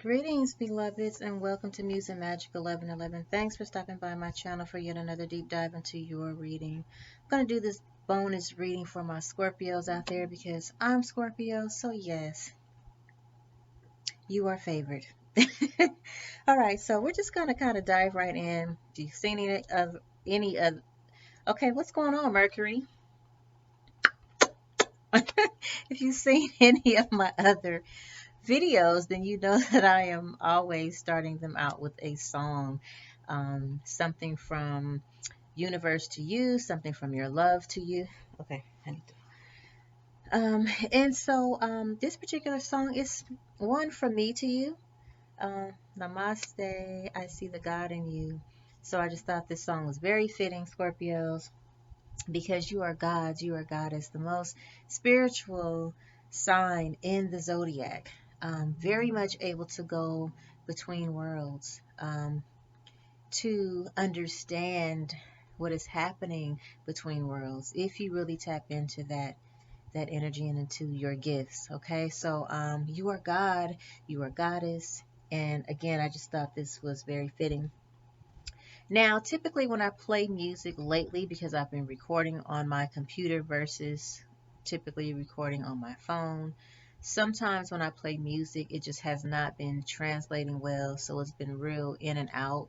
Greetings, beloveds, and welcome to Muse and Magic 1111. Thanks for stopping by my channel for yet another deep dive into your reading. I'm going to do this bonus reading for my Scorpios out there because I'm Scorpio, so yes, you are favored. All right, so we're just going to kind of dive right in. Do you see any of okay, what's going on, Mercury? If you've seen any of my other videos, then you know that I am always starting them out with a song. Something from universe to you, something from your love to you. Okay, I need and so this particular song is one from me to you. Namaste, I see the God in you. So I just thought this song was very fitting, Scorpios, because you are gods, you are goddess, the most spiritual sign in the zodiac. Very much able to go between worlds, to understand what is happening between worlds if you really tap into that energy and into your gifts. Okay, so you are God, you are goddess, and again, I just thought this was very fitting. Now, typically when I play music lately, because I've been recording on my computer versus typically recording on my phone, sometimes when I play music, it just has not been translating well, so it's been real in and out.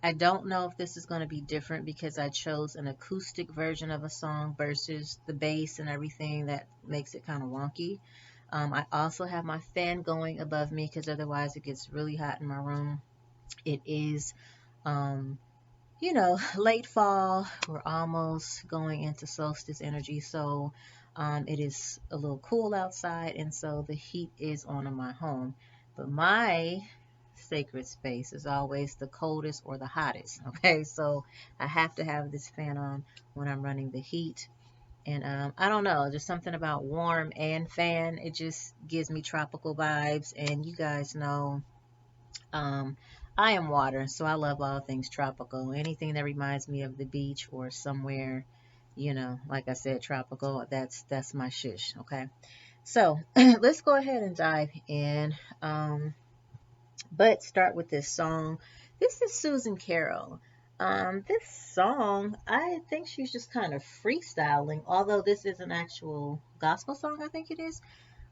I don't know if this is going to be different because I chose an acoustic version of a song versus the bass and everything that makes it kind of wonky. I also have my fan going above me because otherwise it gets really hot in my room. It is um, late fall. We're almost going into solstice energy, so it is a little cool outside, and so the heat is on in my home. But my sacred space is always the coldest or the hottest. Okay, so I have to have this fan on when I'm running the heat. And I don't know, just something about warm and fan. It just gives me tropical vibes. And you guys know um, I am water, so I love all things tropical. Anything that reminds me of the beach or somewhere, like I said, tropical, that's my shish, okay? So let's go ahead and dive in. But start with this song. This is Susan Carroll. This song, I think she's just kind of freestyling, although this is an actual gospel song, I think it is.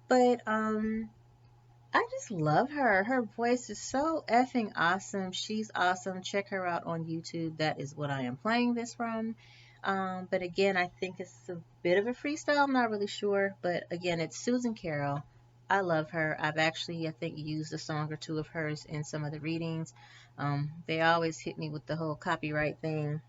But I just love her. Her voice is so effing awesome. She's awesome. Check her out on YouTube. That is what I am playing this from. But again, I think it's a bit of a freestyle. I'm not really sure. But again, it's Susan Carroll. I love her. I've actually, I think, used a song or two of hers in some of the readings. They always hit me with the whole copyright thing.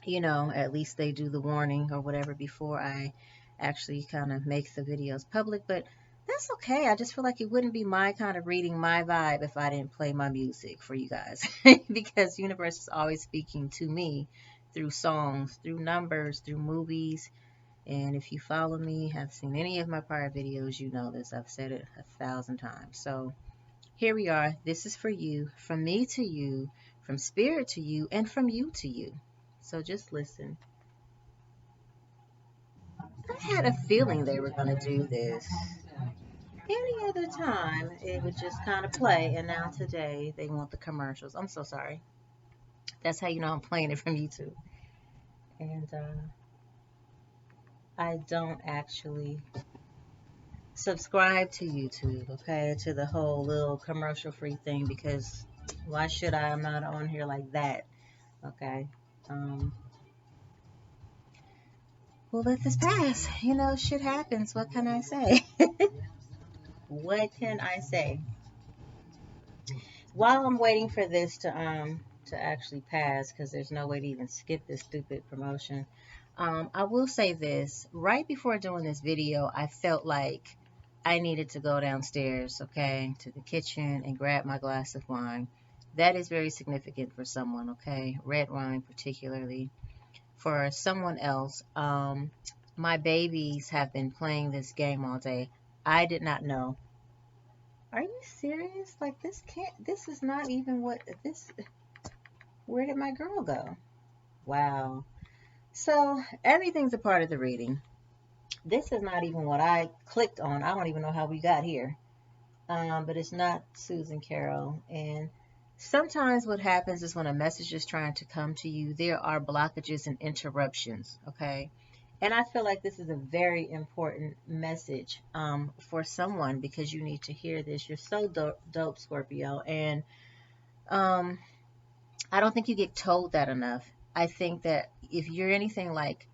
At least they do the warning or whatever before I actually kind of make the videos public. But that's okay. I just feel like it wouldn't be my kind of reading, my vibe, if I didn't play my music for you guys. Because universe is always speaking to me through songs, through numbers, through movies. And if you follow me, have seen any of my prior videos, you know this. I've said it 1,000 times. So here we are. This is for you, from me to you, from spirit to you, and from you to you. So just listen. I had a feeling they were going to do this. Any other time, it would just kind of play, and now today they want the commercials. I'm so sorry. That's how you know I'm playing it from YouTube. And I don't actually subscribe to YouTube, okay, to the whole little commercial free thing because why should I? I'm not on here like that, okay? Um, we'll let this pass. Shit happens. What can I say? What can I say? While I'm waiting for this to actually pass, because there's no way to even skip this stupid promotion, I will say this. Right before doing this video, I felt like I needed to go downstairs, okay, to the kitchen and grab my glass of wine. That is very significant for someone, okay? Red wine particularly. For someone else, my babies have been playing this game all day. I did not know. Are you serious? Like this is not even where did my girl go? Wow. So everything's a part of the reading. This is not even what I clicked on. I don't even know how we got here. but it's not Susan Carroll. And sometimes what happens is when a message is trying to come to you, there are blockages and interruptions, okay? And I feel like this is a very important message for someone because you need to hear this. You're so dope, Scorpio. And um, I don't think you get told that enough. I think that if you're anything like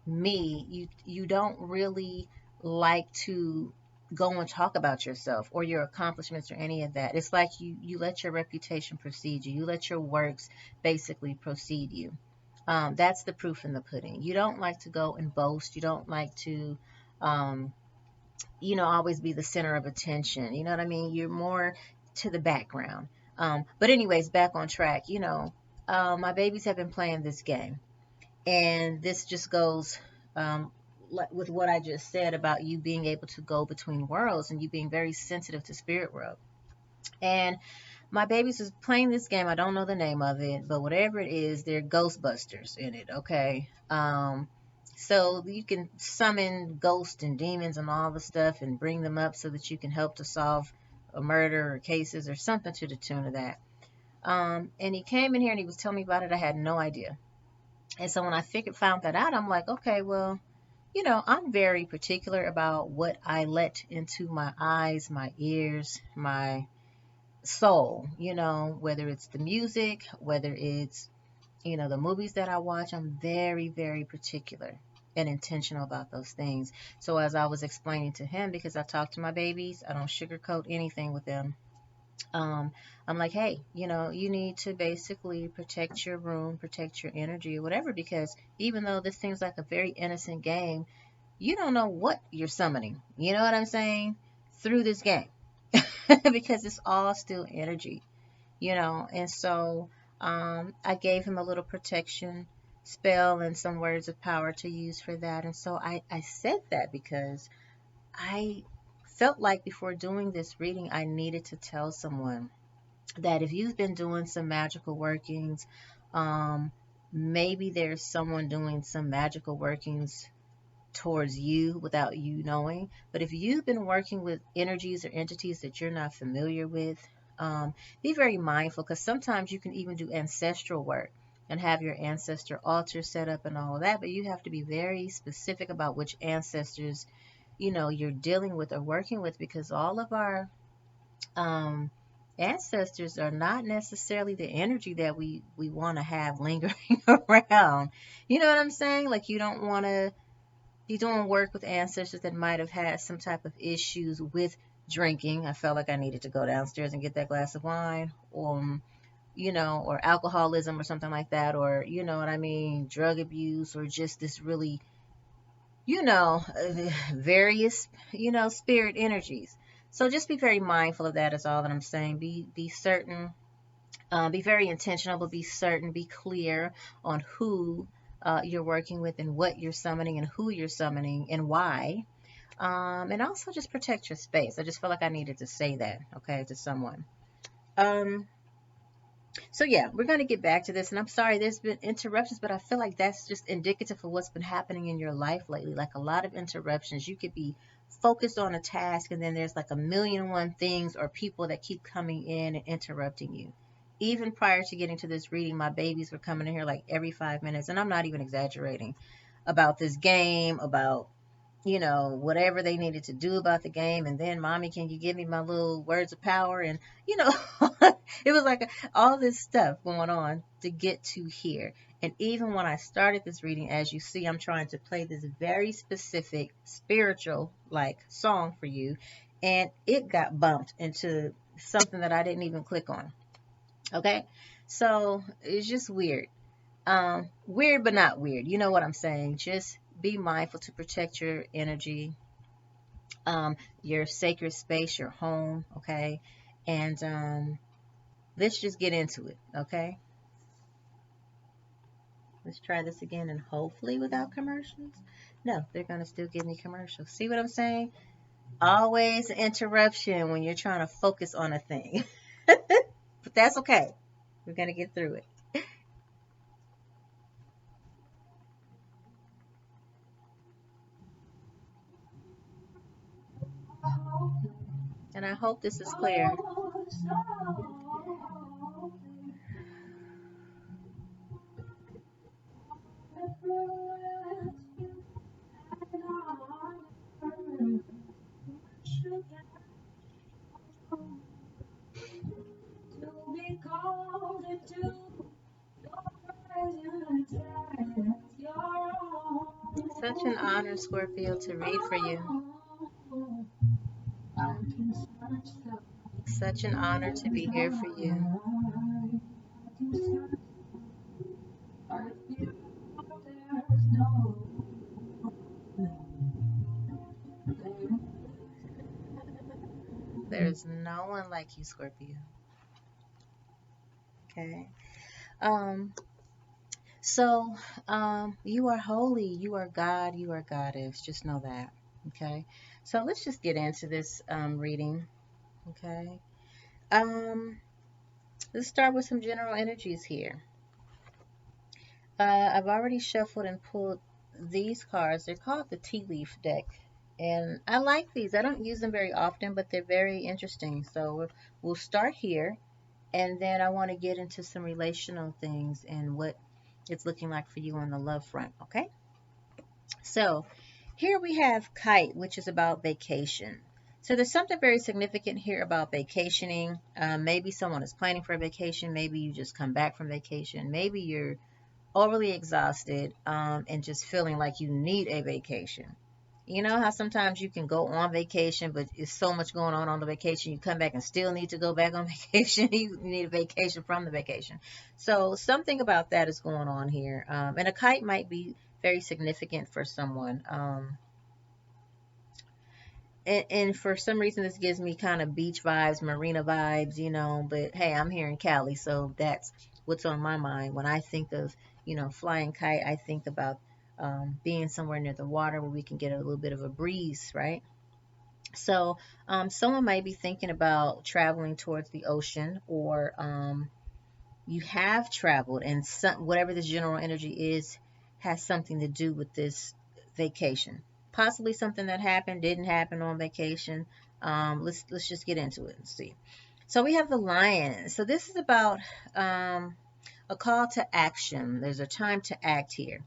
me, you don't really like to go and talk about yourself or your accomplishments or any of that. It's like you let your reputation precede you. You let your works basically precede you. That's the proof in the pudding. You don't like to go and boast. You don't like to, um, always be the center of attention. You know what I mean? You're more to the background. But anyways, back on track. My babies have been playing this game, and this just goes with what I just said about you being able to go between worlds and you being very sensitive to spirit world. And my babies is playing this game. I don't know the name of it, but whatever it is, they're Ghostbusters in it. Okay. So you can summon ghosts and demons and all the stuff and bring them up so that you can help to solve a murder or cases or something to the tune of that. And he came in here and he was telling me about it. I had no idea. And so when I found that out, I'm like, okay, well, I'm very particular about what I let into my eyes, my ears, my soul, whether it's the music, whether it's, the movies that I watch. I'm very, very particular and intentional about those things. So as I was explaining to him, because I talk to my babies, I don't sugarcoat anything with them. um, I'm like, hey, you need to basically protect your room, protect your energy, or whatever, because even though this seems like a very innocent game, you don't know what you're summoning. You know what I'm saying? Through this game, because it's all still energy, And so I gave him a little protection spell and some words of power to use for that. And so I said that because I felt like before doing this reading, I needed to tell someone that if you've been doing some magical workings, um, maybe there's someone doing some magical workings towards you without you knowing. But if you've been working with energies or entities that you're not familiar with, be very mindful, because sometimes you can even do ancestral work and have your ancestor altar set up and all of that. But you have to be very specific about which ancestors you're dealing with or working with, because all of our um, ancestors are not necessarily the energy that we want to have lingering around. You know what I'm saying? Like, you don't want to be doing work with ancestors that might have had some type of issues with drinking. I felt like I needed to go downstairs and get that glass of wine, or alcoholism or something like that, or what I mean, drug abuse, or just this really, various, spirit energies. So just be very mindful of that is all that I'm saying. Be certain, be very intentional, but be certain, be clear on who you're working with and what you're summoning and who you're summoning and why. And also just protect your space. I just felt like I needed to say that, okay, to someone. Um, so yeah, we're going to get back to this, and I'm sorry there's been interruptions, but I feel like that's just indicative of what's been happening in your life lately. Like, a lot of interruptions. You could be focused on a task, and then there's like a million and one things or people that keep coming in and interrupting you. Even prior to getting to this reading, my babies were coming in here like every 5 minutes, and I'm not even exaggerating, about this game, about whatever they needed to do about the game. And then, mommy, can you give me my little words of power? And, you know, it was like all this stuff going on to get to here. And even when I started this reading, as you see, I'm trying to play this very specific spiritual like song for you. And it got bumped into something that I didn't even click on. Okay. So it's just weird. Weird, but not weird. You know what I'm saying? Just be mindful to protect your energy, your sacred space, your home, okay? And let's just get into it, okay? Let's try this again, and hopefully without commercials. No, they're going to still give me commercials. See what I'm saying? Always an interruption when you're trying to focus on a thing. But that's okay. We're going to get through it. And I hope this is clear. Such an honor, Scorpio, to read for you. Such an honor to be here for you. There's no one like you, Scorpio. Okay. Um, so, you are holy, you are God, you are goddess. Just know that. Okay. So let's just get into this reading. Okay. Um, let's start with some general energies here. I've already shuffled and pulled these cards. They're called the tea leaf deck. And I like these. I don't use them very often, but they're very interesting. So we'll start here. And then I want to get into some relational things and what it's looking like for you on the love front. Okay. So here we have kite, which is about vacation. So there's something very significant here about vacationing. Maybe someone is planning for a vacation. Maybe you just come back from vacation. Maybe you're overly exhausted and just feeling like you need a vacation. You know how sometimes you can go on vacation, but it's so much going on the vacation, you come back and still need to go back on vacation. You need a vacation from the vacation. So something about that is going on here. And a kite might be very significant for someone. And for some reason, this gives me kind of beach vibes, marina vibes, you know. But hey, I'm here in Cali, so that's what's on my mind. When I think of, flying kite, I think about being somewhere near the water where we can get a little bit of a breeze, right? So, someone might be thinking about traveling towards the ocean, or you have traveled, and whatever this general energy is has something to do with this vacation. Possibly something that happened, didn't happen on vacation. Let's just get into it and see. So we have the lion. So this is about a call to action. There's a time to act here.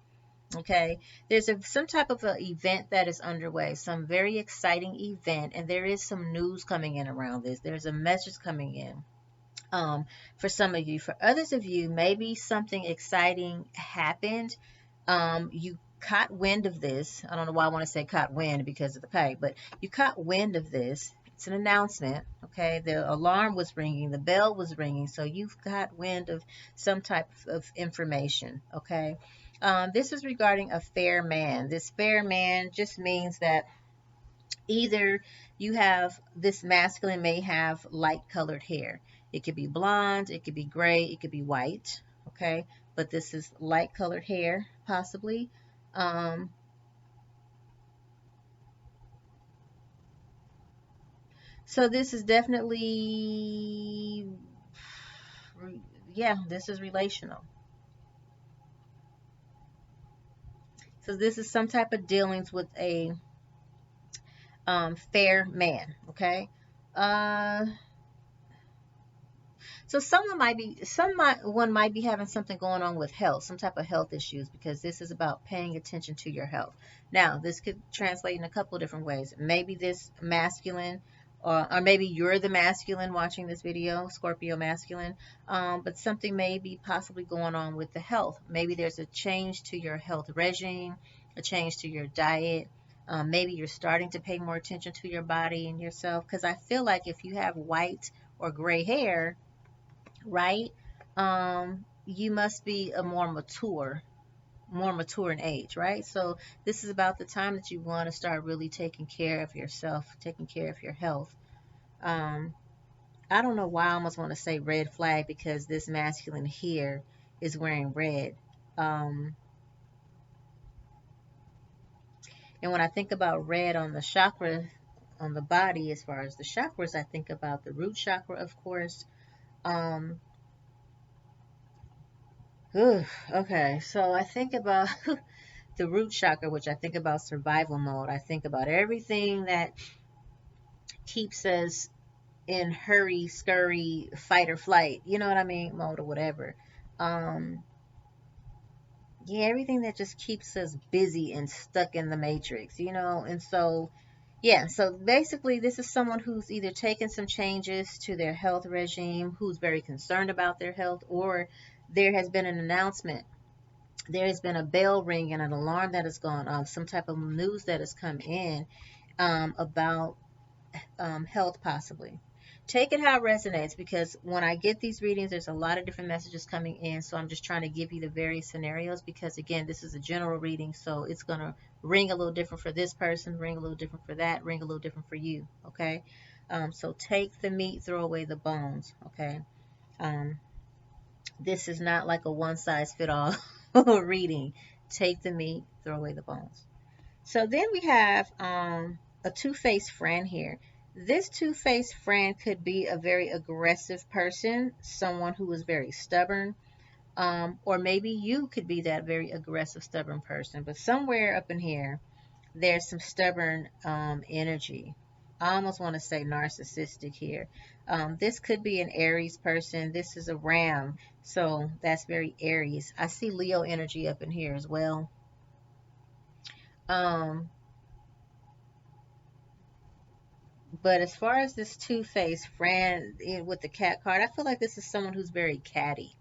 Okay, there's some type of a event that is underway, some very exciting event, and there is some news coming in around this. There's a message coming in for some of you. For others of you, maybe something exciting happened. You caught wind of this. I don't know why I want to say caught wind because of the kite, but you caught wind of this. It's an announcement. Okay, the alarm was ringing, the bell was ringing, so you've got wind of some type of information. Okay, this is regarding a fair man. This fair man just means that either you have this masculine may have light colored hair. It could be blonde, it could be gray, it could be white. Okay, but this is light colored hair, possibly. Um, so this is definitely, yeah, this is relational. So this is some type of dealings with a fair man. Okay. Uh, So someone might be having something going on with health, some type of health issues, because this is about paying attention to your health. Now, this could translate in a couple of different ways. Maybe this masculine, or maybe you're the masculine watching this video, Scorpio masculine, but something may be possibly going on with the health. Maybe there's a change to your health regime, a change to your diet. Maybe you're starting to pay more attention to your body and yourself, because I feel like if you have white or gray hair, right? You must be a more mature in age, right? So this is about the time that you want to start really taking care of yourself, taking care of your health. Um, I don't know why I almost want to say red flag because this masculine here is wearing red. Um, and when I think about red on the chakra, on the body, as far as the chakras, I think about the root chakra, of course. Um, okay, so I think about the root chakra, which I think about survival mode. I think about everything that keeps us in hurry, scurry, fight or flight, you know what I mean, mode or whatever. Um, yeah, everything that just keeps us busy and stuck in the matrix, you know. And so, yeah, so basically, this is someone who's either taken some changes to their health regime, who's very concerned about their health, or there has been an announcement. There has been a bell ring and an alarm that has gone off, some type of news that has come in about health possibly. Take it how it resonates, because when I get these readings, there's a lot of different messages coming in. So I'm just trying to give you the various scenarios, because again, this is a general reading. So it's going to ring a little different for this person, ring a little different for that, ring a little different for you. Okay. So take the meat, throw away the bones. Okay. Um, this is not like a one size fit all reading. Take the meat, throw away the bones. So then we have a two-faced friend here. This two-faced friend could be a very aggressive person, someone who is very stubborn, or maybe you could be that very aggressive, stubborn person. But somewhere up in here, there's some stubborn energy. I almost want to say narcissistic here. This could be an Aries person. This is a Ram, so that's very Aries. I see Leo energy up in here as well. Um, But as far as this two-faced friend with the cat card, I feel like this is someone who's very catty.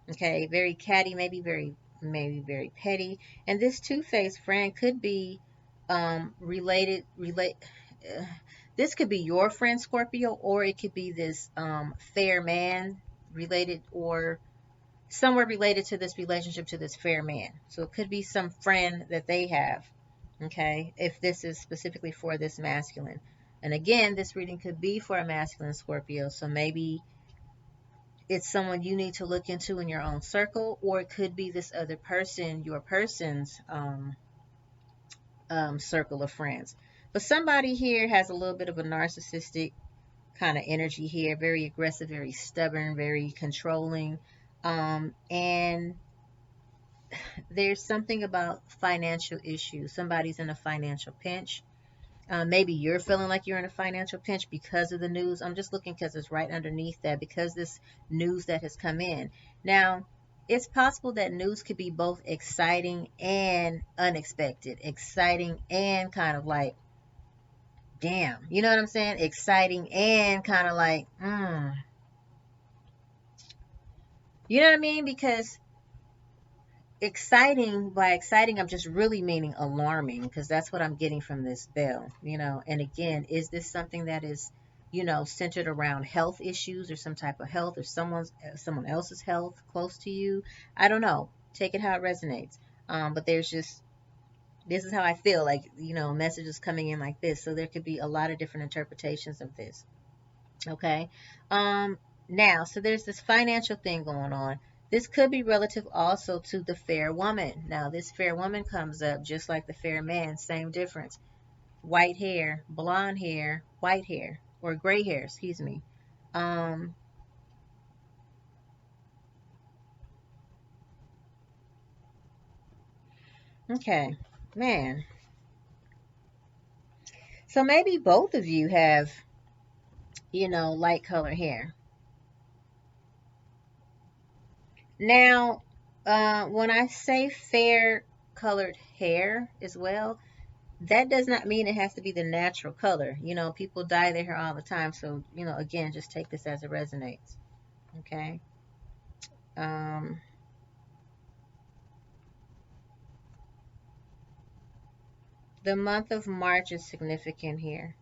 Okay, very catty, maybe very petty. And this two-faced friend could be relate. Uh, this could be your friend Scorpio, or it could be this fair man related, or somewhere related to this relationship, to this fair man. So it could be some friend that they have. Okay, if this is specifically for this masculine. And again, this reading could be for a masculine Scorpio. So maybe it's someone you need to look into in your own circle, or it could be this other person, your person's circle of friends. But somebody here has a little bit of a narcissistic kind of energy here, very aggressive, very stubborn, very controlling. And there's something about financial issues. Somebody's in a financial pinch. Maybe you're feeling like you're in a financial pinch because of the news. I'm just looking because it's right underneath that, because this news that has come in. Now, it's possible that news could be both exciting and unexpected. Exciting and kind of like, damn. You know what I'm saying? Exciting and kind of like, You know what I mean? Because exciting, by exciting, I'm just really meaning alarming, because that's what I'm getting from this bell, you know. And again, is this something that is, you know, centered around health issues, or some type of health, or someone else's health close to you? I don't know. Take it how it resonates. But there's just, this is how I feel, like, you know, messages coming in like this. So there could be a lot of different interpretations of this. Okay. Now, so there's this financial thing going on. This could be relative also to the fair woman. Now, this fair woman comes up just like the fair man, same difference. White hair, blonde hair, white hair, or gray hair, excuse me. Um, okay, man. So maybe both of you have, you know, light color hair. Now, when I say fair colored hair as well, that does not mean it has to be the natural color. You know, people dye their hair all the time. So, you know, again, just take this as it resonates. Okay. Um, the month of March is significant here.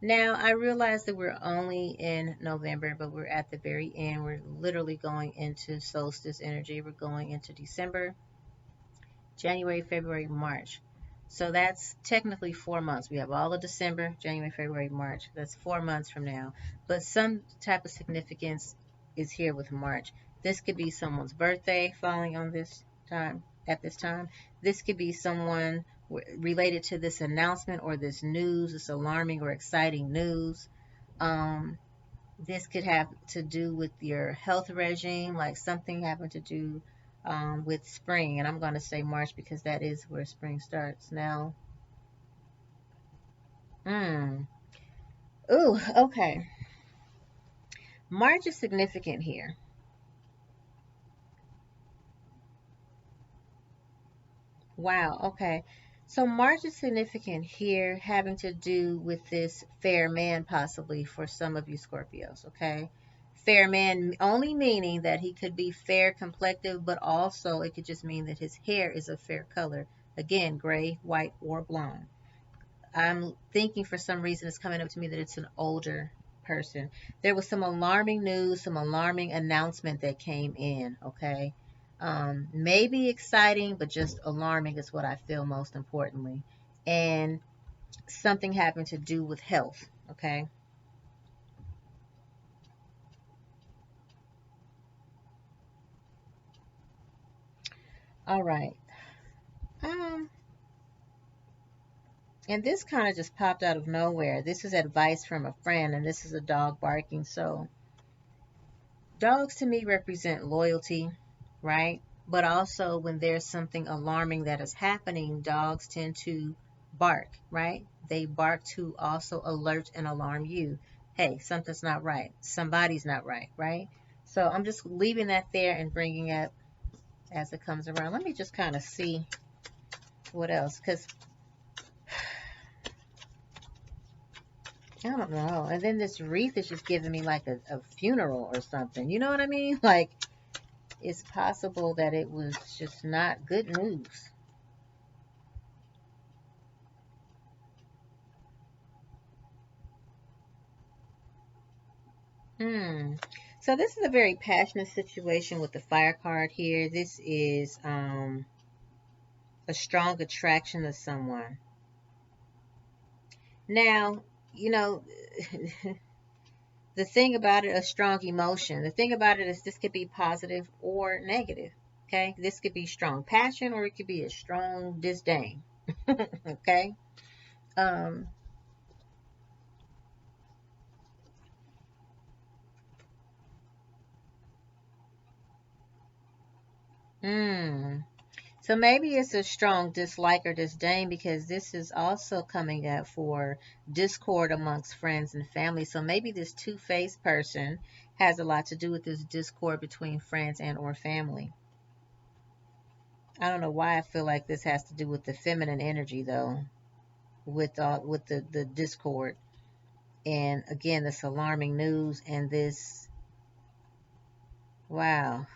Now, I realize that we're only in November, but we're at the very end. We're literally going into solstice energy. We're going into December, January, February, March. So that's technically 4 months. We have all of December, January, February, March. That's 4 months from now. But some type of significance is here with March. This could be someone's birthday falling on this time, at this time. This could be someone related to this announcement or this news, this alarming or exciting news. Um, this could have to do with your health regime, like something having to do with spring. And I'm going to say March because that is where spring starts now. Mm. Ooh, okay. March is significant here. Wow, okay. So March is significant here, having to do with this fair man, possibly for some of you Scorpios, okay? Fair man only meaning that he could be fair complected, but also it could just mean that his hair is a fair color. Again, gray, white, or blonde. I'm thinking for some reason it's coming up to me that it's an older person. There was some alarming news, some alarming announcement that came in, okay? Maybe exciting, but just alarming is what I feel most importantly. And something happened to do with health, okay? All right. Um, and this kind of just popped out of nowhere. This is advice from a friend, and this is a dog barking. So dogs to me represent loyalty, right? But also when there's something alarming that is happening, dogs tend to bark, right? They bark to also alert and alarm you. Hey, something's not right. Somebody's not right, right? So I'm just leaving that there and bringing it as it comes around. Let me just kind of see what else, because I don't know. And then this wreath is just giving me like a funeral or something. You know what I mean? Like, it's possible that it was just not good news. Hmm. So this is a very passionate situation with the fire card here. This is a strong attraction to someone. Now, you know, the thing about it, a strong emotion. The thing about it is this could be positive or negative. Okay? This could be strong passion or it could be a strong disdain. Okay? Um, hmm. So maybe it's a strong dislike or disdain because this is also coming up for discord amongst friends and family. So maybe this two-faced person has a lot to do with this discord between friends and or family. I don't know why I feel like this has to do with the feminine energy though, with the discord. And again, this alarming news and this, wow.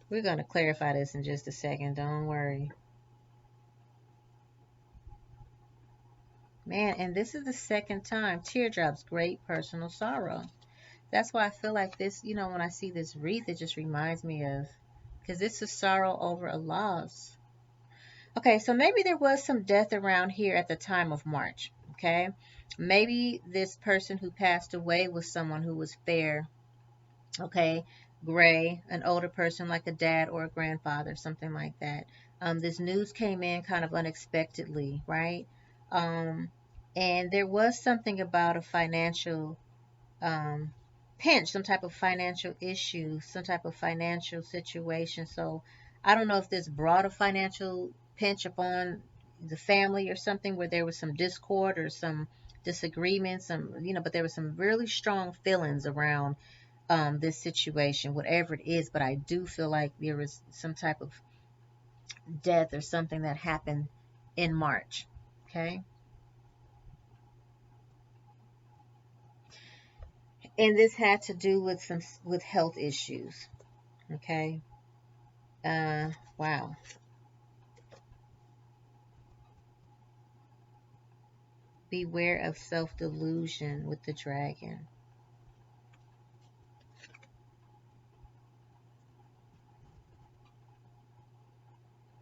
We're going to clarify this in just a second. Don't worry. Man, and this is the second time. Teardrops, great personal sorrow. That's why I feel like this, when I see this wreath, it just reminds me of, because this is sorrow over a loss. Okay, so maybe there was some death around here at the time of March. Okay, maybe this person who passed away was someone who was fair. Okay, gray, an older person like a dad or a grandfather, something like that. This news came in kind of unexpectedly, right? Um, and there was something about a financial um, pinch, some type of financial issue, some type of financial situation. So I don't know if this brought a financial pinch upon the family or something where there was some discord or some disagreement, but there was some really strong feelings around this situation, whatever it is. But I do feel like there was some type of death or something that happened in March. Okay. And this had to do with with health issues. Okay. Uh, wow. Beware of self delusion with the dragon.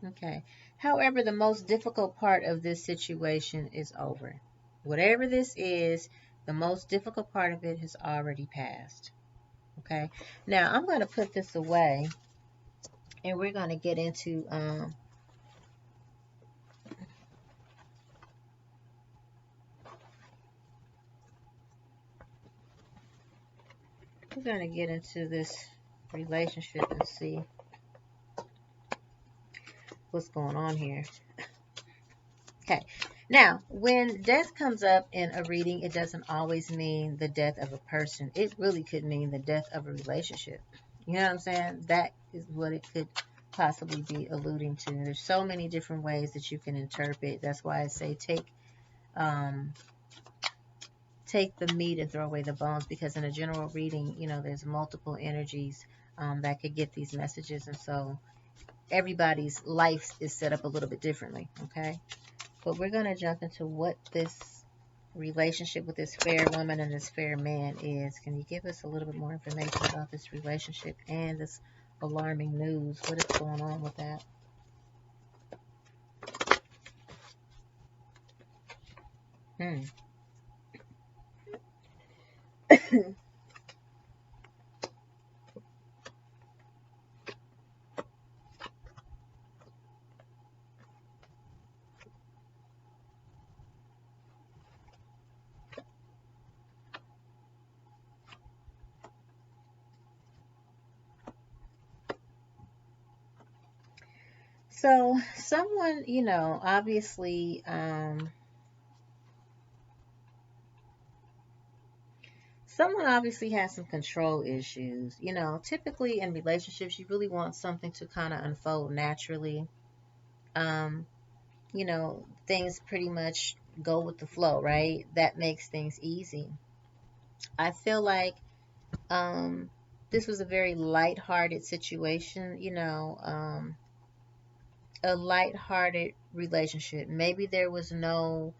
Okay. However, the most difficult part of this situation is over. Whatever this is, the most difficult part of it has already passed. Okay. Now I'm going to put this away, and we're going to get into this relationship and see what's going on here. Okay. Now, when death comes up in a reading, it doesn't always mean the death of a person. It really could mean the death of a relationship. You know what I'm saying? That is what it could possibly be alluding to. There's so many different ways that you can interpret. That's why I say um, take the meat and throw away the bones, because in a general reading, there's multiple energies that could get these messages, and so everybody's life is set up a little bit differently. Okay. But we're going to jump into what this relationship with this fair woman and this fair man is. Can you give us a little bit more information about this relationship and this alarming news? What is going on with that? So someone, obviously, someone obviously has some control issues. Typically in relationships, you really want something to kind of unfold naturally. Um, things pretty much go with the flow, right? That makes things easy. I feel like this was a very light-hearted situation, a light-hearted relationship. Maybe there was no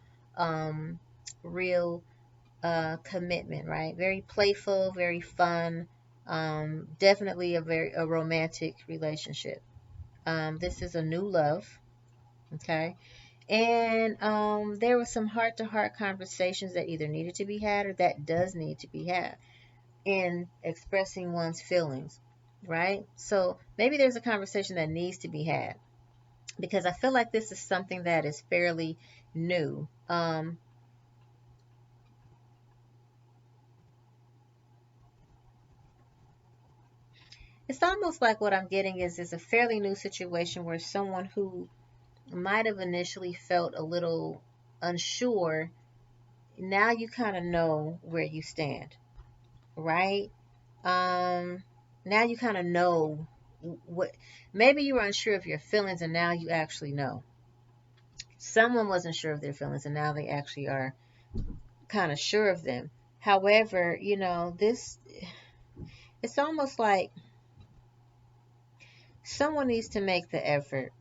real commitment, right? Very playful, very fun, definitely a romantic relationship. This is a new love, okay? And there were some heart-to-heart conversations that either needed to be had or that does need to be had in expressing one's feelings, right? So maybe there's a conversation that needs to be had, because I feel like this is something that is fairly new. It's almost like what I'm getting is a fairly new situation where someone who might have initially felt a little unsure, now you kind of know where you stand, right? Now you kind of know what, maybe you were unsure of your feelings and now you actually know. Someone wasn't sure of their feelings and now they actually are kind of sure of them. However, this, it's almost like someone needs to make the effort.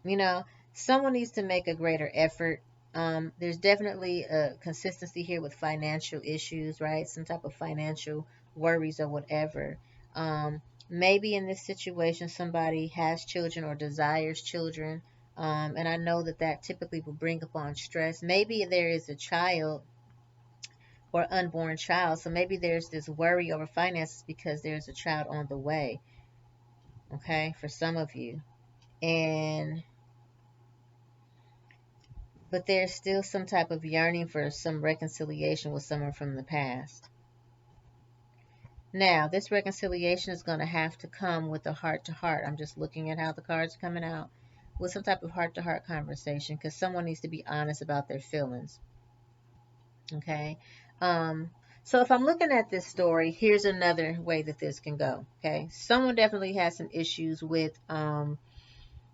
You know, someone needs to make a greater effort. There's definitely a consistency here with financial issues, right? Some type of financial worries or whatever. Maybe in this situation, somebody has children or desires children. And I know that that typically will bring upon stress. Maybe there is a child or unborn child. So maybe there's this worry over finances because there's a child on the way, okay, for some of you. And but there's still some type of yearning for some reconciliation with someone from the past. Now, this reconciliation is going to have to come with a heart to heart. I'm just looking at how the cards are coming out, with some type of heart to heart conversation, because someone needs to be honest about their feelings. Okay. Um, so if I'm looking at this story, here's another way that this can go. Okay. Someone definitely has some issues with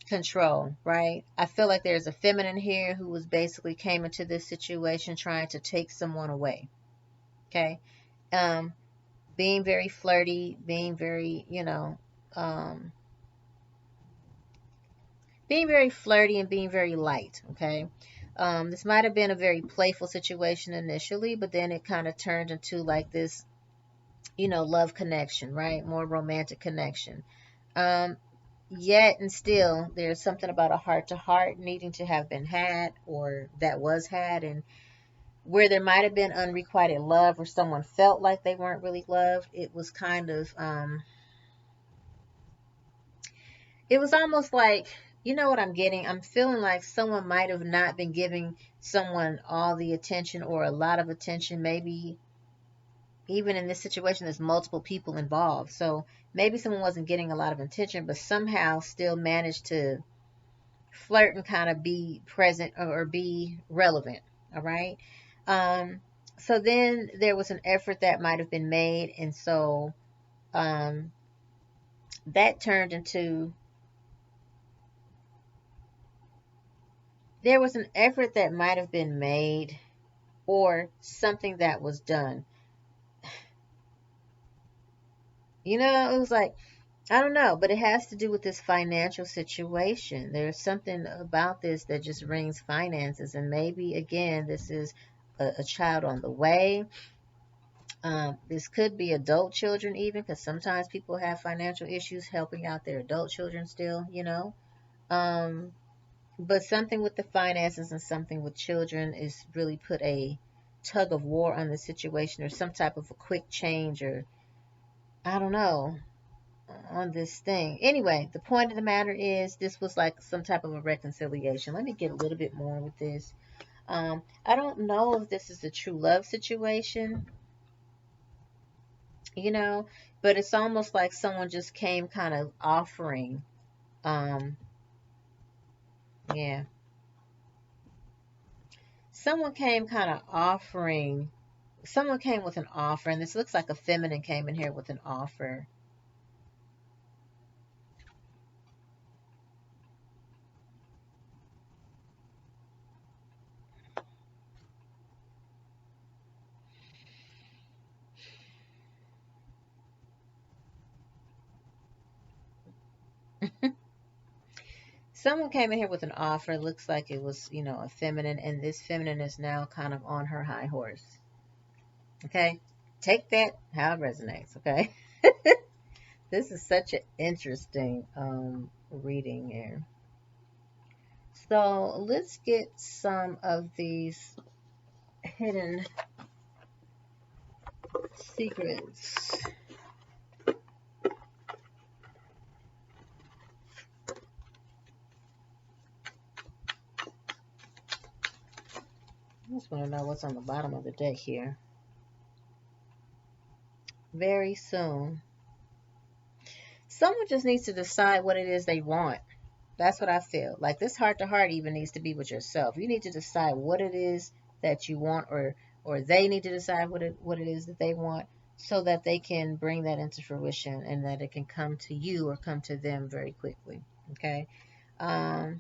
control, right? I feel like there's a feminine here who was basically came into this situation trying to take someone away. Okay. Um, being very flirty, being very, being very flirty and being very light. Okay. This might have been a very playful situation initially, but then it kind of turned into like this, love connection, right? More romantic connection. Um, Yet and still, there's something about a heart to heart needing to have been had or that was had, and where there might have been unrequited love or someone felt like they weren't really loved. It was kind of, it was almost like, you know what I'm getting? I'm feeling like someone might have not been giving someone all the attention or a lot of attention. Maybe even in this situation, there's multiple people involved. So maybe someone wasn't getting a lot of attention, but somehow still managed to flirt and kind of be present or be relevant. All right. Um, so then there was an effort that might have been made, and so um, that turned into there was an effort that might have been made or something that was done. You know, it was like, I don't know, but it has to do with this financial situation. There's something about this that just rings finances, and maybe again, this is a child on the way. This could be adult children, even because sometimes people have financial issues helping out their adult children still, you know. Um, but something with the finances and something with children is really put a tug of war on the situation, or some type of a quick change, or I don't know, on this thing. Anyway, the point of the matter is this was like some type of a reconciliation. Let me get a little bit more with this. I don't know if this is a true love situation, you know, but it's almost like someone just came kind of offering. Um, yeah, someone came kind of offering. Someone came with an offer, and this looks like a feminine came in here with an offer. Someone came in here with an offer. Looks like it was, you know, a feminine, and this feminine is now kind of on her high horse. Okay, take that how it resonates. Okay, this is such an interesting reading here. So let's get some of these hidden secrets. I just want to know what's on the bottom of the deck here. Very soon, someone just needs to decide what it is they want. That's what I feel. Like this heart to heart even needs to be with yourself. You need to decide what it is that you want, or they need to decide what it is that they want, so that they can bring that into fruition and that it can come to you or come to them very quickly. Okay. Um,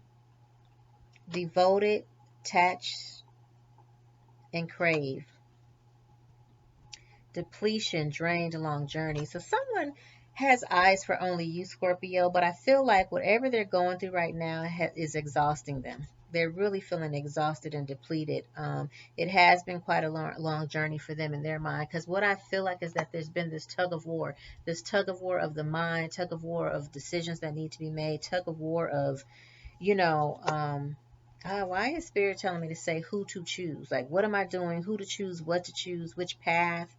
devoted, attached, and crave. Depletion, drained, long journey. So someone has eyes for only you, Scorpio, but I feel like whatever they're going through right now is exhausting them. They're really feeling exhausted and depleted. It has been quite a long journey for them in their mind, because what I feel like is that there's been this tug of war of the mind, tug of war of decisions that need to be made, tug of war of, you know, why is Spirit telling me to say who to choose? Like, what am I doing? Who to choose? What to choose? Which path?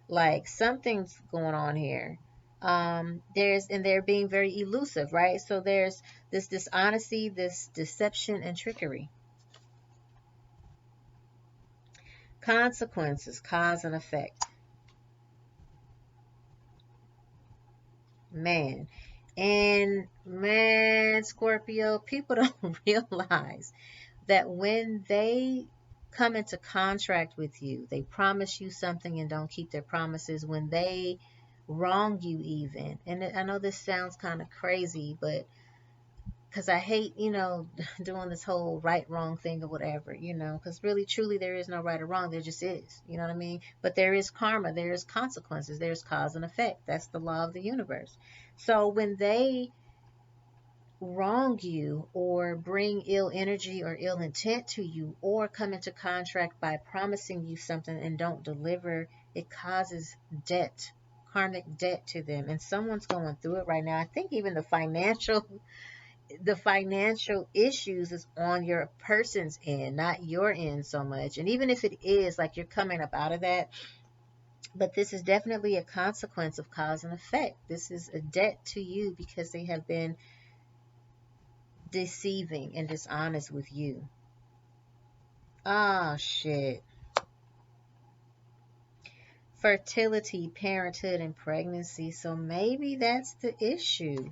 Like something's going on here. And they're being very elusive, right? So there's this dishonesty, this deception and trickery. Consequences, cause and effect. Man. And man, Scorpio, people don't realize that when they come into contract with you, they promise you something and don't keep their promises. When they wrong you, even, and I know this sounds kind of crazy, but because I hate, you know, doing this whole right wrong thing or whatever, you know, because really truly there is no right or wrong, there just is, you know what I mean? But there is karma, there is consequences, there's cause and effect. That's the law of the universe. So when they wrong you or bring ill energy or ill intent to you or come into contract by promising you something and don't deliver, it causes debt, karmic debt to them. And someone's going through it right now. I think even the financial issues is on your person's end, not your end so much. And even if it is, like, you're coming up out of that, but this is definitely a consequence of cause and effect. This is a debt to you because they have been deceiving and dishonest with you. Ah, shit. Fertility, parenthood, and pregnancy. So maybe that's the issue.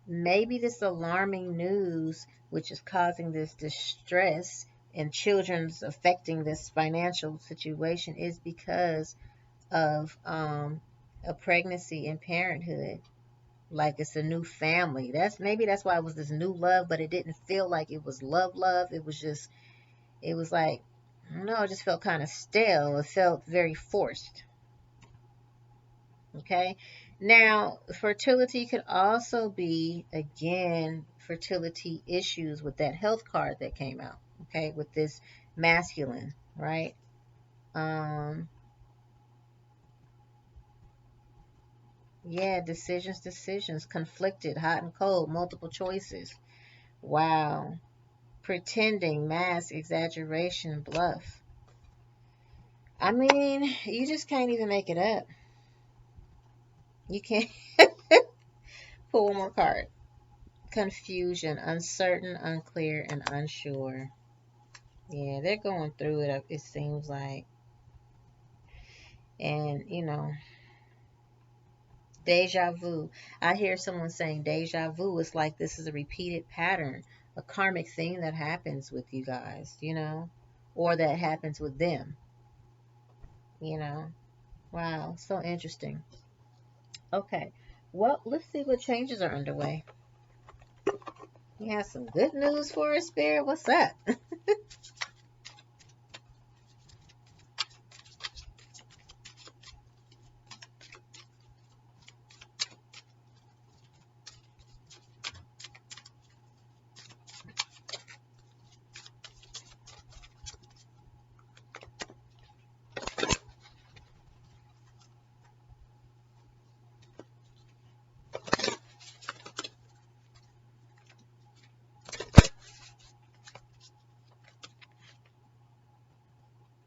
Maybe this alarming news which is causing this distress and children's affecting this financial situation, is because of a pregnancy and parenthood. Like it's a new family. That's why it was this new love, but it didn't feel like it was love. It was just, it was like, I don't know, it just felt kind of stale. It felt very forced. Okay. Now, fertility could also be, again, fertility issues with that health card that came out. Okay. With this masculine, right? Um, yeah, decisions, conflicted, hot and cold, multiple choices. Wow. Pretending, mask, exaggeration, bluff. I mean, you just can't even make it up. You can't. Pull one more card. Confusion, uncertain, unclear, and unsure. Yeah, they're going through it, it seems like. And, deja vu. I hear someone saying deja vu. It's like this is a repeated pattern, a karmic thing that happens with you guys, or that happens with them, you know. Wow, so interesting. Okay, well, let's see what changes are underway. You have some good news for us, Spirit. What's up?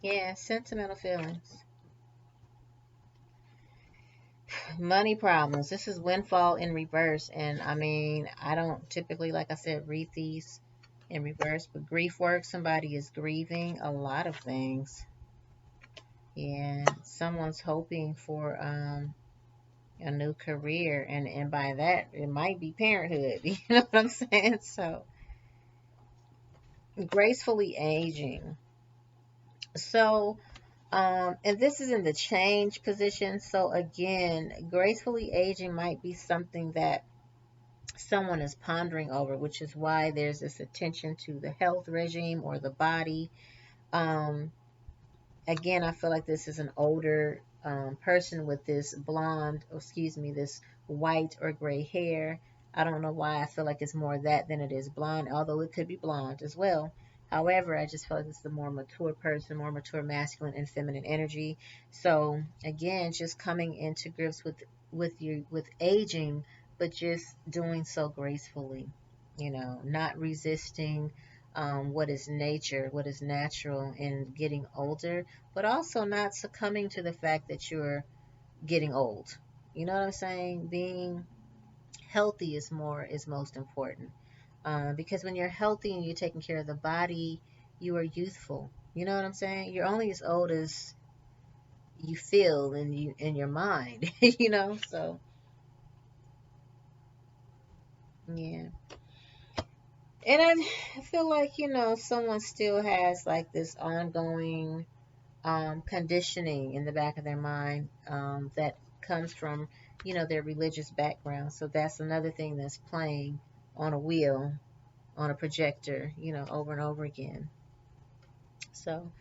Yeah, sentimental feelings. Money problems. This is windfall in reverse. And I mean, I don't typically, like I said, read these in reverse, but grief work. Somebody is grieving a lot of things. Yeah, someone's hoping for a new career, and by that it might be parenthood. You know what I'm saying? So gracefully aging. So and this is in the change position. So again, gracefully aging might be something that someone is pondering over, which is why there's this attention to the health regime or the body. Um, Again, I feel like this is an older person with this blonde, or excuse me, this white or gray hair. I don't know why I feel like it's more that than it is blonde, although it could be blonde as well. However, I just feel like it's a more mature person, more mature masculine and feminine energy. So again, just coming into grips with aging, but just doing so gracefully, not resisting what is nature, what is natural in getting older, but also not succumbing to the fact that you're getting old. You know what I'm saying? Being healthy is most important. Because when you're healthy and you're taking care of the body, you are youthful. You know what I'm saying? You're only as old as you feel in your mind. So yeah. And I feel like someone still has like this ongoing conditioning in the back of their mind that comes from, their religious background. So that's another thing that's playing on a wheel, on a projector, over and over again. So,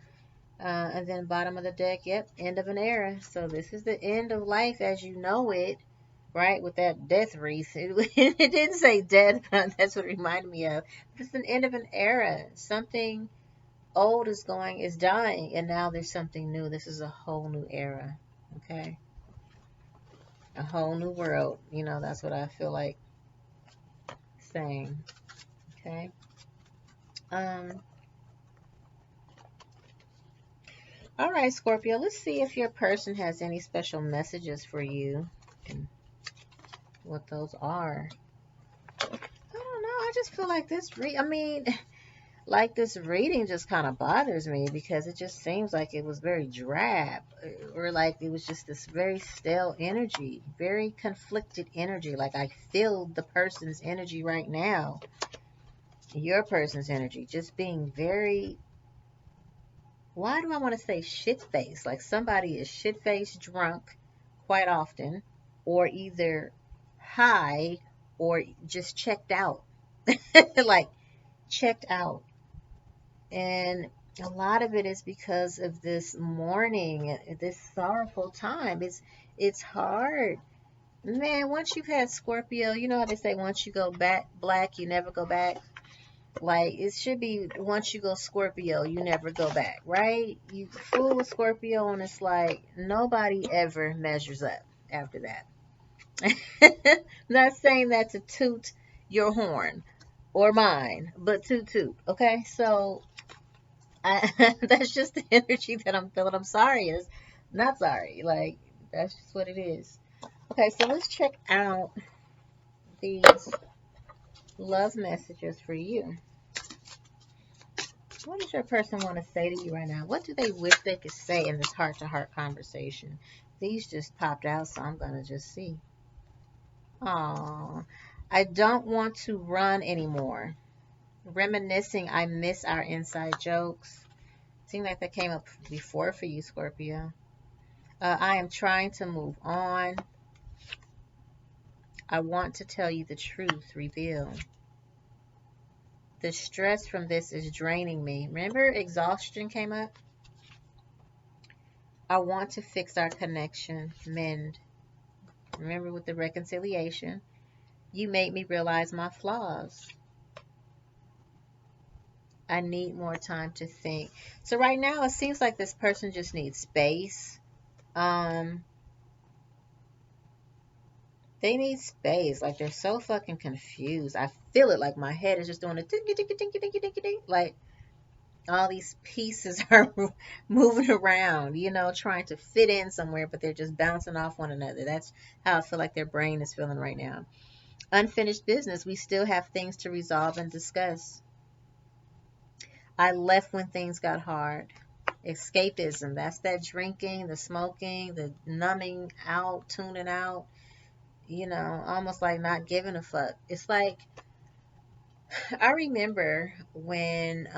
and then bottom of the deck, yep, end of an era. So this is the end of life as you know it, right? With that death wreath. It didn't say death, but that's what it reminded me of. It's an end of an era. Something old is dying, and now there's something new. This is a whole new era. Okay, a whole new world. That's what I feel like saying. Okay. um all right, Scorpio, let's see if your person has any special messages for you and what those are. I don't know, I just feel like I mean, like this reading just kind of bothers me because it just seems like it was very drab, or like it was just this very stale energy, very conflicted energy. Like I feel the person's energy right now. your person's energy just being very, why do I want to say shit-faced? Like somebody is shit-faced drunk quite often, or either high or just checked out. Like checked out. And a lot of it is because of this mourning, this sorrowful time. It's hard. Man, once you've had Scorpio, you know how they say once you go back black, you never go back. Like it should be once you go Scorpio, you never go back, right? You fool with Scorpio, and it's like nobody ever measures up after that. Not saying that to toot your horn or mine, but toot. Okay, so that's just the energy that I'm feeling. I'm sorry, it's not sorry. Like that's just what it is. Okay, so let's check out these love messages for you. What does your person want to say to you right now? What do they wish they could say in this heart-to-heart conversation? These just popped out, so I'm going to just see. Aww. I don't want to run anymore. Reminiscing, I miss our inside jokes. Seemed like that came up before for you, Scorpio. I am trying to move on. I want to tell you the truth. Reveal. The stress from this is draining me. Remember exhaustion came up? I want to fix our connection. Mend. Remember with the reconciliation. You made me realize my flaws. I need more time to think. So right now it seems like this person just needs space. They need space. Like they're so fucking confused. I feel it. Like my head is just doing a tinky tinky tinky tinky tinky tinky. Like all these pieces are moving around, you know, trying to fit in somewhere, but they're just bouncing off one another. That's how I feel like their brain is feeling right now. Unfinished business. We still have things to resolve and discuss. I left when things got hard. Escapism. That's that drinking, the smoking, the numbing out, tuning out. You know, almost like not giving a fuck. It's like, I remember when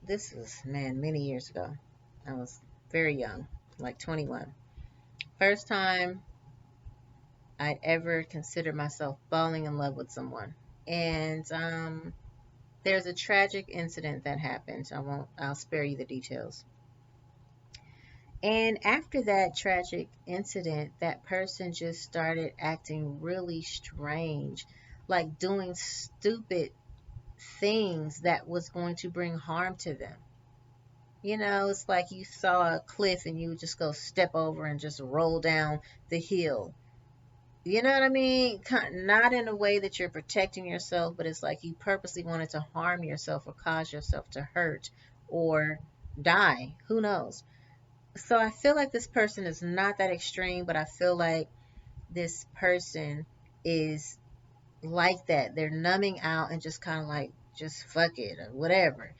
this was, man, many years ago. I was very young, like 21. First time I'd ever considered myself falling in love with someone. And there's a tragic incident that happened. I'll spare you the details. And after that tragic incident, that person just started acting really strange, like doing stupid things that was going to bring harm to them. You know, it's like you saw a cliff and you would just go step over and just roll down the hill. You know what I mean? Not in a way that you're protecting yourself, but it's like you purposely wanted to harm yourself or cause yourself to hurt or die. Who knows? So I feel like this person is not that extreme, but I feel like this person is like that. They're numbing out and just kind of like, just fuck it or whatever.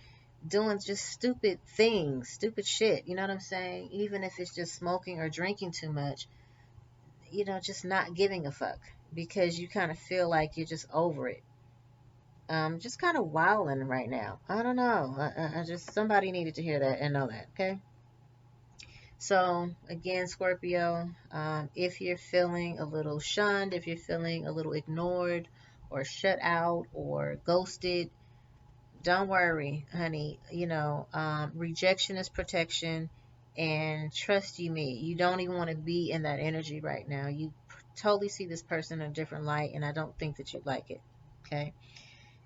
Doing just stupid things, stupid shit. You know what I'm saying? Even if it's just smoking or drinking too much, you know, just not giving a fuck because you kind of feel like you're just over it. Just kind of wilding right now. I don't know. I just, somebody needed to hear that and know that, okay? So again, Scorpio, if you're feeling a little shunned, if you're feeling a little ignored or shut out or ghosted, don't worry, honey. You know, rejection is protection, and trust you me, you don't even want to be in that energy right now. You totally see this person in a different light, and I don't think that you'd like it. Okay.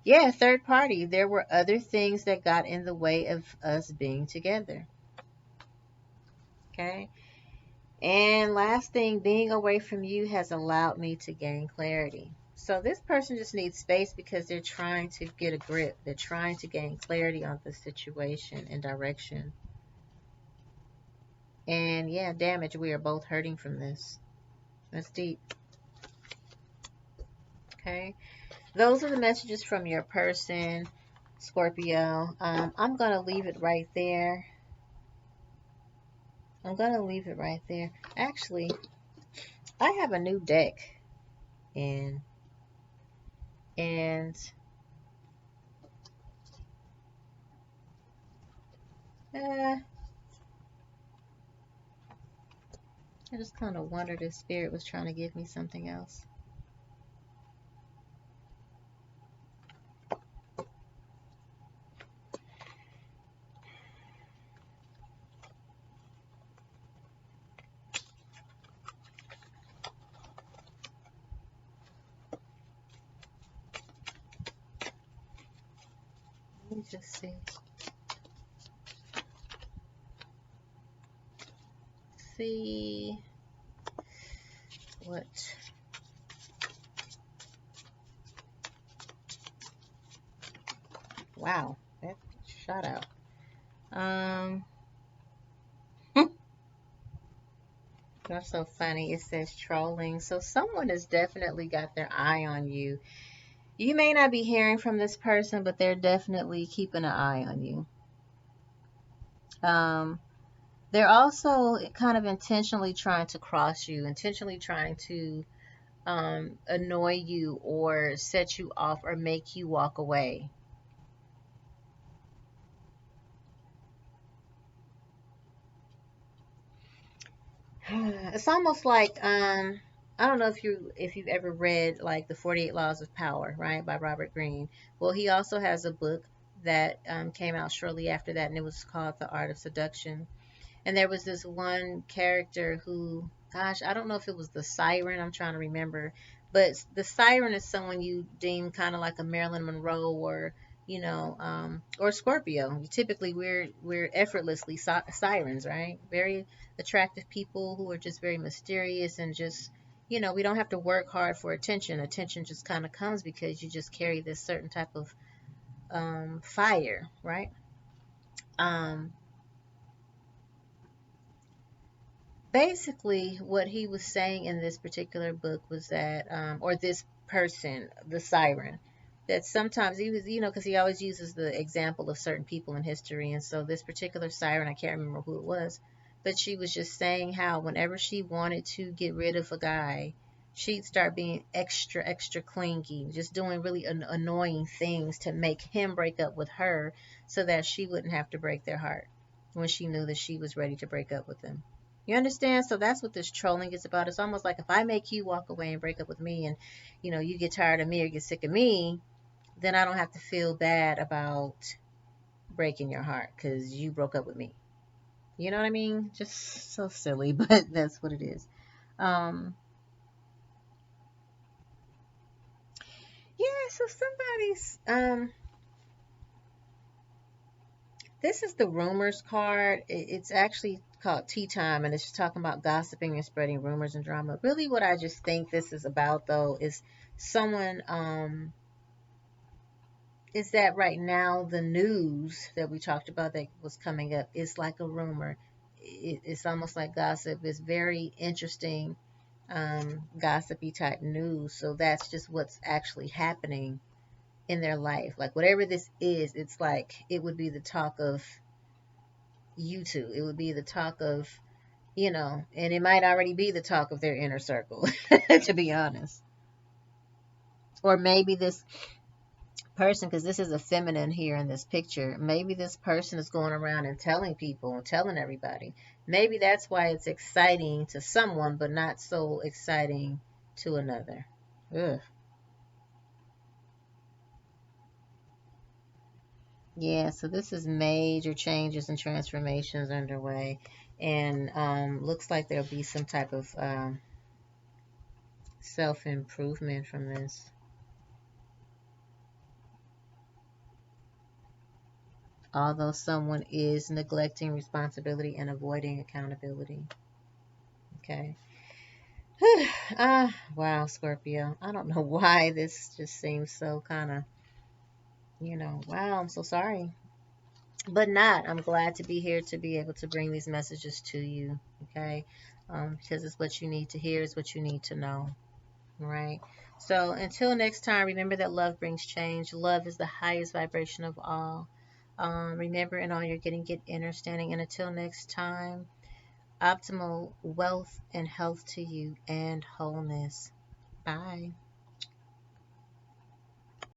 Yeah, third party. There were other things that got in the way of us being together. Okay. And last thing, being away from you has allowed me to gain clarity. So this person just needs space because they're trying to get a grip. They're trying to gain clarity on the situation and direction. And yeah, damage. We are both hurting from this. That's deep. Okay. Those are the messages from your person, Scorpio. I'm going to leave it right there. I'm going to leave it right there. Actually, I have a new deck. in. And I just kind of wondered if Spirit was trying to give me something else. Let me just see. See what. Wow, that shot out. That's so funny. It says trolling. So someone has definitely got their eye on you. You may not be hearing from this person, but they're definitely keeping an eye on you. They're also kind of intentionally trying to cross you, intentionally trying to annoy you or set you off or make you walk away. It's almost like I don't know if you've ever read like the 48 Laws of Power, right, by Robert Greene. Well, he also has a book that came out shortly after that, and it was called The Art of Seduction. And there was this one character who, gosh, I don't know if it was the siren, I'm trying to remember, but the siren is someone you deem kind of like a Marilyn Monroe or, or Scorpio. Typically, we're effortlessly sirens, right? Very attractive people who are just very mysterious and just, we don't have to work hard for attention. Attention just kind of comes because you just carry this certain type of fire, right? Um, Basically what he was saying in this particular book was that or this person, the siren, that sometimes he was, because he always uses the example of certain people in history, and so this particular siren, I can't remember who it was, but she was just saying how whenever she wanted to get rid of a guy, she'd start being extra clingy, just doing really annoying things to make him break up with her so that she wouldn't have to break their heart when she knew that she was ready to break up with him. You understand? So that's what this trolling is about. It's almost like if I make you walk away and break up with me and, you get tired of me or get sick of me, then I don't have to feel bad about breaking your heart because you broke up with me. You know what I mean? Just so silly, but that's what it is. Um, yeah, so this is the rumors card. It's actually called Tea Time, and it's just talking about gossiping and spreading rumors and drama. Really, what I just think this is about, though, is someone, is that right now the news that we talked about that was coming up is like a rumor. It's almost like gossip. It's very interesting, gossipy type news. So that's just what's actually happening in their life. Like whatever this is, it's like it would be the talk of YouTube. It would be the talk of, and it might already be the talk of their inner circle, to be honest. Or maybe this person, because this is a feminine here in this picture, maybe this person is going around and telling people and telling everybody. Maybe that's why it's exciting to someone, but not so exciting to another. Ugh. Yeah, so this is major changes and transformations underway, and looks like there'll be some type of self-improvement from this. Although someone is neglecting responsibility and avoiding accountability. Okay. Wow, Scorpio. I don't know why this just seems so kind of, wow, I'm so sorry. But not. I'm glad to be here to be able to bring these messages to you, okay? Because it's what you need to hear, it's what you need to know, right? So until next time, remember that love brings change. Love is the highest vibration of all. Remember, in all you're getting, get understanding. And until next time, optimal wealth and health to you and wholeness. Bye.